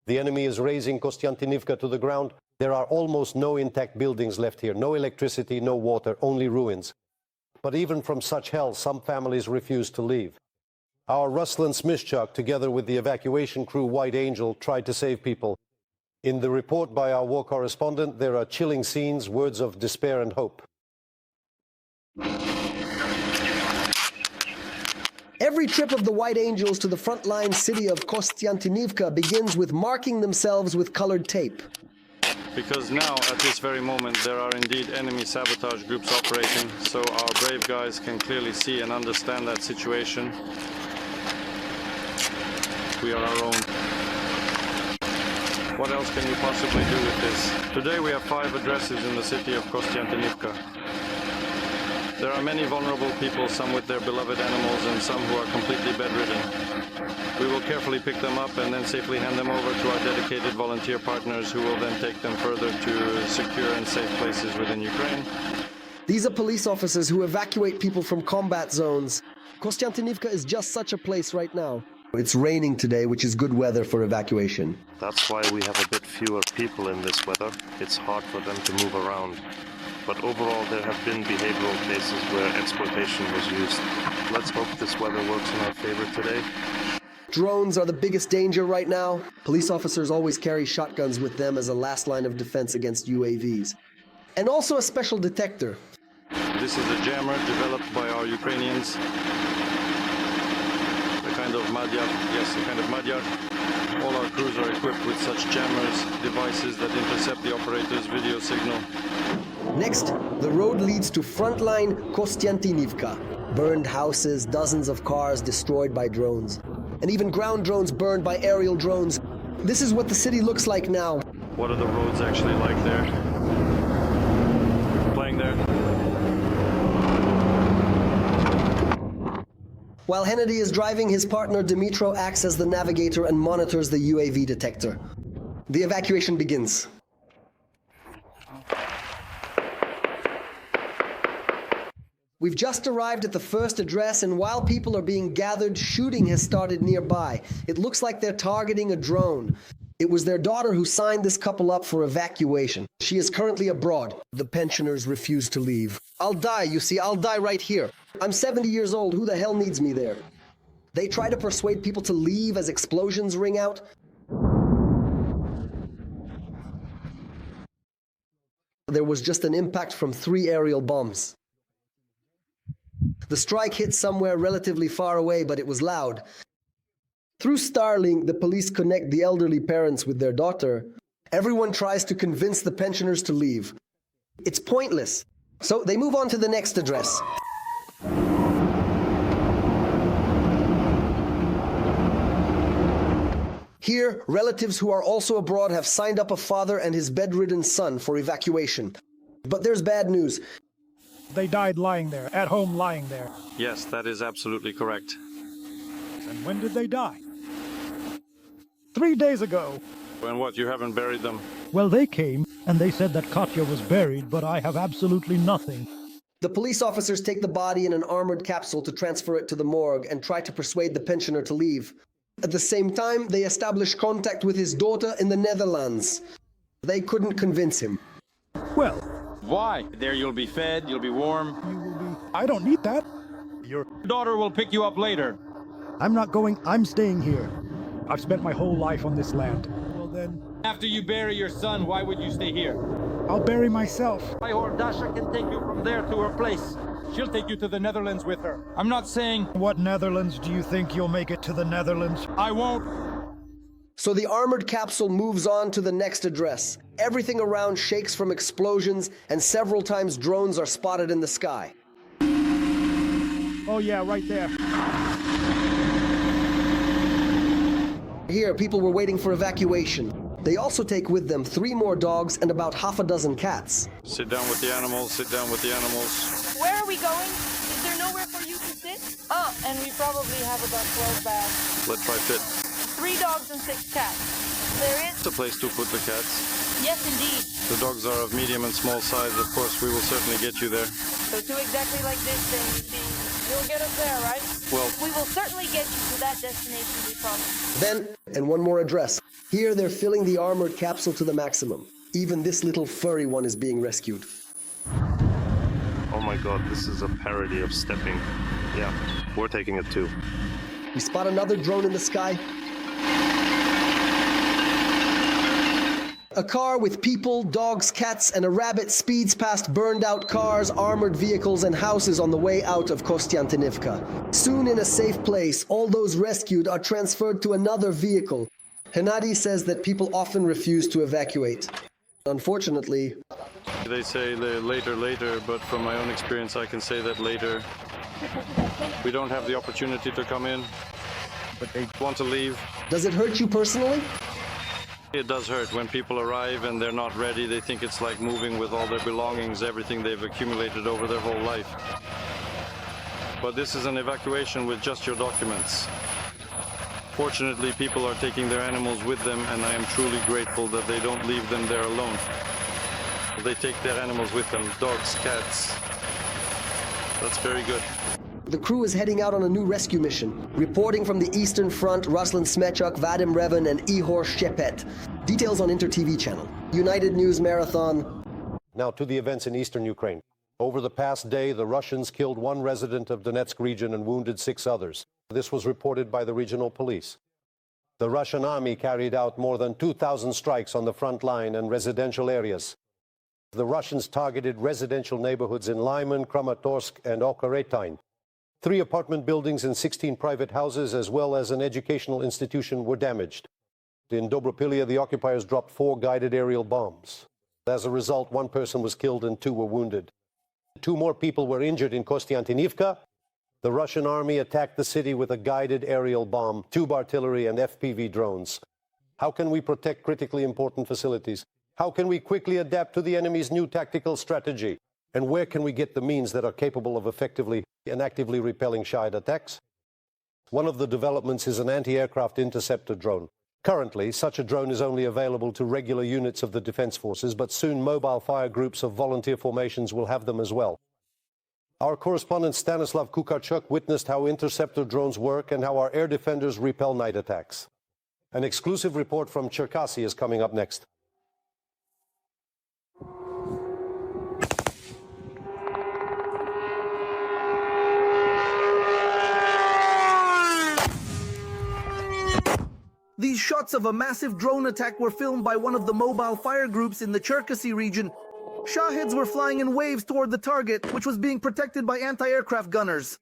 The enemy is razing Kostyantynivka to the ground. There are almost no intact buildings left here. No electricity, no water, only ruins. But even from such hell, some families refuse to leave. Our Ruslan Smishchuk, together with the evacuation crew White Angel, tried to save people. In the report by our war correspondent, there are chilling scenes, words of despair and hope. Every trip of the White Angels to the frontline city of Kostyantynivka begins with marking themselves with colored tape. Because now, at this very moment, there are indeed enemy sabotage groups operating, so our brave guys can clearly see and understand that situation. We are our own. What else can you possibly do with this? Today we have 5 addresses in the city of Kostyantynivka. There are many vulnerable people, some with their beloved animals and some who are completely bedridden. We will carefully pick them up and then safely hand them over to our dedicated volunteer partners who will then take them further to secure and safe places within Ukraine. These are police officers who evacuate people from combat zones. Kostyantynivka is just such a place right now. It's raining today, which is good weather for evacuation. That's why we have a bit fewer people in this weather. It's hard for them to move around. But overall, there have been behavioral cases where exploitation was used. Let's hope this weather works in our favor today. Drones are the biggest danger right now. Police officers always carry shotguns with them as a last line of defense against UAVs. And also a special detector. This is a jammer developed by our Ukrainians. A kind of Magyar, yes, a kind of Magyar. All our crews are equipped with such jammers, devices that intercept the operator's video signal. Next, the road leads to frontline Kostyantynivka. Burned houses, dozens of cars destroyed by drones. And even ground drones burned by aerial drones. This is what the city looks like now. What are the roads actually like there? Playing there. While Hennedy is driving, his partner Dimitro acts as the navigator and monitors the UAV detector. The evacuation begins. We've just arrived at the first address, and while people are being gathered, shooting has started nearby. It looks like they're targeting a drone. It was their daughter who signed this couple up for evacuation. She is currently abroad. The pensioners refuse to leave. I'll die, you see, I'll die right here. I'm 70 years old, who the hell needs me there? They try to persuade people to leave as explosions ring out. There was just an impact from 3 aerial bombs. The strike hit somewhere relatively far away, but it was loud. Through Starlink, the police connect the elderly parents with their daughter. Everyone tries to convince the pensioners to leave. It's pointless. So they move on to the next address. Here, relatives who are also abroad have signed up a father and his bedridden son for evacuation. But there's bad news. They died lying there, at home lying there. Yes, that is absolutely correct. And when did they die? 3 days ago. And what, you haven't buried them? Well, they came, and they said that Katya was buried, but I have absolutely nothing. The police officers take the body in an armored capsule to transfer it to the morgue and try to persuade the pensioner to leave. At the same time, they establish contact with his daughter in the Netherlands. They couldn't convince him. Well, why? There you'll be fed, you'll be warm. you will be... I don't need that. Your Daughter will pick you up later. I'm not going. I'm staying here. I've spent my whole life on this land. Well then, After you bury your son, why would you stay here? I'll bury myself. My whore Dasha can take you from there to her place. She'll take you to the Netherlands with her. I'm not saying What Netherlands do you think you'll make it to the Netherlands? I won't. So the armored capsule moves on to the next address. Everything around shakes from explosions, and several times drones are spotted in the sky. Oh yeah, right there. Here, people were waiting for evacuation. They also take with them 3 more dogs and about half a dozen cats. Sit down with the animals, sit down with the animals. Where are we going? Is there nowhere for you to sit? Oh, and we probably have about 12 bags. Let try fit. 3 dogs and 6 cats. There is... It's a place to put the cats. Yes, indeed. The dogs are of medium and small size. Of course, we will certainly get you there. So 2 exactly like this, then you see, you'll get us there, right? Well, We will certainly get you to that destination, we promise. Then, and one more address. Here they're filling the armored capsule to the maximum. Even this little furry one is being rescued. Oh my god, this is a parody of stepping. Yeah, we're taking it too. We spot another drone in the sky. A car with people, dogs, cats, and a rabbit speeds past burned-out cars, armored vehicles, and houses on the way out of Kostyantynivka. Soon in a safe place, all those rescued are transferred to another vehicle. Hennady says that people often refuse to evacuate. Unfortunately, they say later, but from my own experience, I can say that later we don't have the opportunity to come in, but they want to leave. does it hurt you personally? It does hurt when people arrive and they're not ready. They think it's like moving with all their belongings, everything they've accumulated over their whole life. But this is an evacuation with just your documents. Fortunately, people are taking their animals with them, and I am truly grateful that they don't leave them there alone. They take their animals with them, dogs, cats. That's very good. The crew is heading out on a new rescue mission. Reporting from the Eastern Front, Ruslan Smechuk, Vadim Revin, and Ihor Shepet. Details on Inter-TV channel. United News Marathon. Now to the events in eastern Ukraine. Over the past day, the Russians killed one resident of Donetsk region and wounded 6 others. This was reported by the regional police. The Russian army carried out more than 2,000 strikes on the front line and residential areas. The Russians targeted residential neighborhoods in Lyman, Kramatorsk, and Okoretine. 3 apartment buildings and 16 private houses, as well as an educational institution, were damaged. In Dobropilya, the occupiers dropped 4 guided aerial bombs. As a result, 1 person was killed and 2 were wounded. 2 more people were injured in Kostyantynivka. The Russian army attacked the city with a guided aerial bomb, tube artillery, and FPV drones. How can we protect critically important facilities? How can we quickly adapt to the enemy's new tactical strategy? And where can we get the means that are capable of effectively and actively repelling Shahid attacks? One of the developments is an anti-aircraft interceptor drone. Currently, such a drone is only available to regular units of the defense forces, but soon mobile fire groups of volunteer formations will have them as well. Our correspondent Stanislav Kukarchuk witnessed how interceptor drones work and how our air defenders repel night attacks. An exclusive report from Cherkasy is coming up next. These shots of a massive drone attack were filmed by one of the mobile fire groups in the Cherkasy region. Shahids were flying in waves toward the target, which was being protected by anti-aircraft gunners.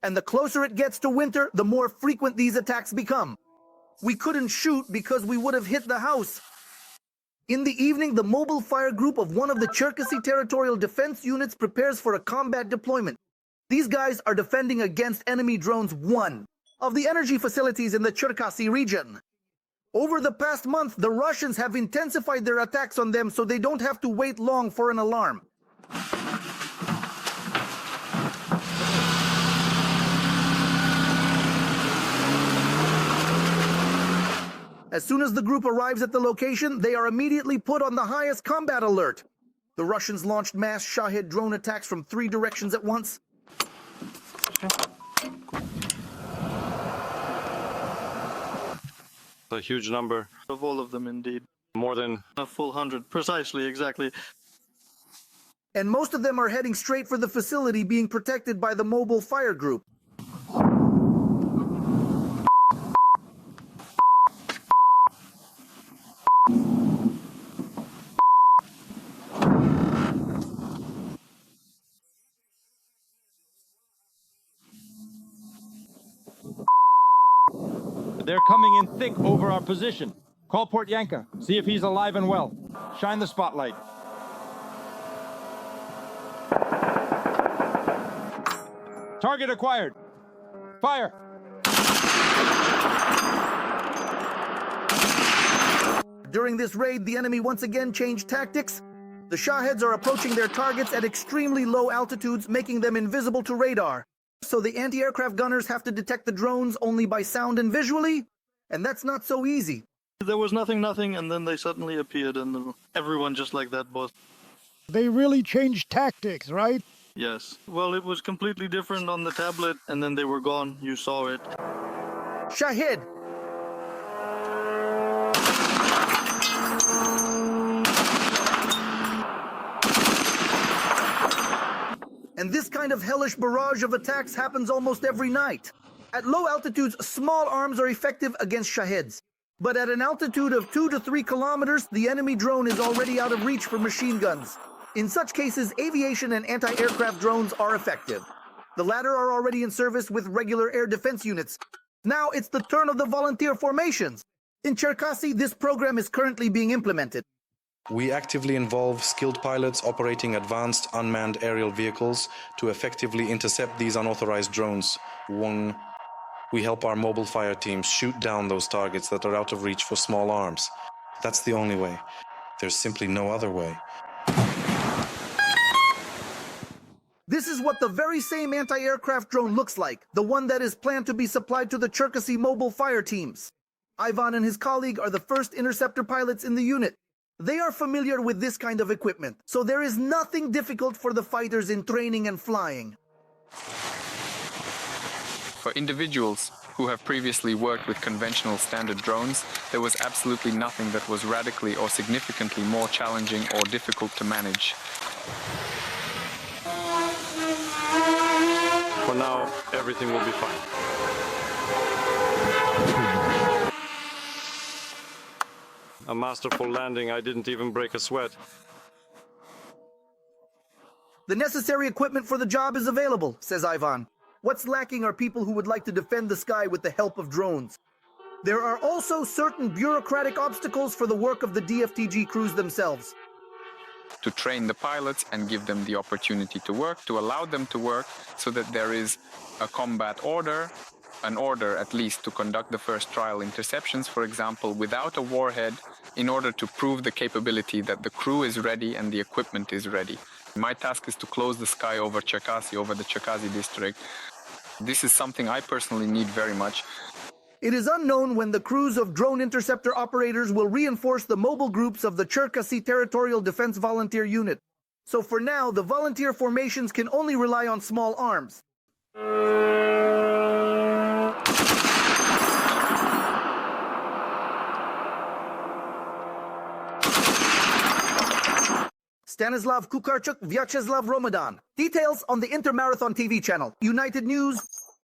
And the closer it gets to winter, the more frequent these attacks become. We couldn't shoot because we would have hit the house. In the evening, the mobile fire group of one of the Cherkasy territorial defense units prepares for a combat deployment. These guys are defending against enemy drones 1 of the energy facilities in the Cherkasy region. Over the past month, the Russians have intensified their attacks on them so they don't have to wait long for an alarm. As soon as the group arrives at the location, they are immediately put on the highest combat alert. The Russians launched mass Shahid drone attacks from 3 directions at once. A huge number. Of all of them, indeed. More than A full 100, precisely, exactly. And most of them are heading straight for the facility being protected by the mobile fire group. They're coming in thick over our position. Call Portyanka. See if he's alive and well. Shine the spotlight. Target acquired. Fire. During this raid, the enemy once again changed tactics. The Shahids are approaching their targets at extremely low altitudes, making them invisible to radar. So the anti-aircraft gunners have to detect the drones only by sound and visually, and that's not so easy. There was nothing, and then they suddenly appeared, and everyone just like that, boss. They really changed tactics, right? Yes. Well, it was completely different on the tablet, and then they were gone. You saw it. Shahid! And this kind of hellish barrage of attacks happens almost every night. At low altitudes, small arms are effective against Shahids. But at an altitude of 2 to 3 kilometers, the enemy drone is already out of reach for machine guns. In such cases, aviation and anti-aircraft drones are effective. The latter are already in service with regular air defense units. Now it's the turn of the volunteer formations. In Cherkasy, this program is currently being implemented. We actively involve skilled pilots operating advanced unmanned aerial vehicles to effectively intercept these unauthorized drones. We help our mobile fire teams shoot down those targets that are out of reach for small arms. That's the only way. There's simply no other way. This is what the very same anti-aircraft drone looks like, the one that is planned to be supplied to the Cherkasy mobile fire teams. Ivan and his colleague are the first interceptor pilots in the unit. They are familiar with this kind of equipment, so there is nothing difficult for the fighters in training and flying. For individuals who have previously worked with conventional standard drones, there was absolutely nothing that was radically or significantly more challenging or difficult to manage. For now, everything will be fine. A masterful landing, I didn't even break a sweat. The necessary equipment for the job is available, says Ivan. What's lacking are people who would like to defend the sky with the help of drones. There are also certain bureaucratic obstacles for the work of the DFTG crews themselves. To train the pilots and give them the opportunity to work, to allow them to work so that there is a combat order, an order at least to conduct the first trial interceptions, for example, without a warhead, in order to prove the capability that the crew is ready and the equipment is ready. My task is to close the sky over Cherkasy, over the Cherkasy district. This is something I personally need very much. It is unknown when the crews of drone interceptor operators will reinforce the mobile groups of the Cherkasy Territorial Defense Volunteer Unit. So for now, the volunteer formations can only rely on small arms. Stanislav Kukarchuk, Vyacheslav Romadan. Details on the Intermarathon TV channel. United News,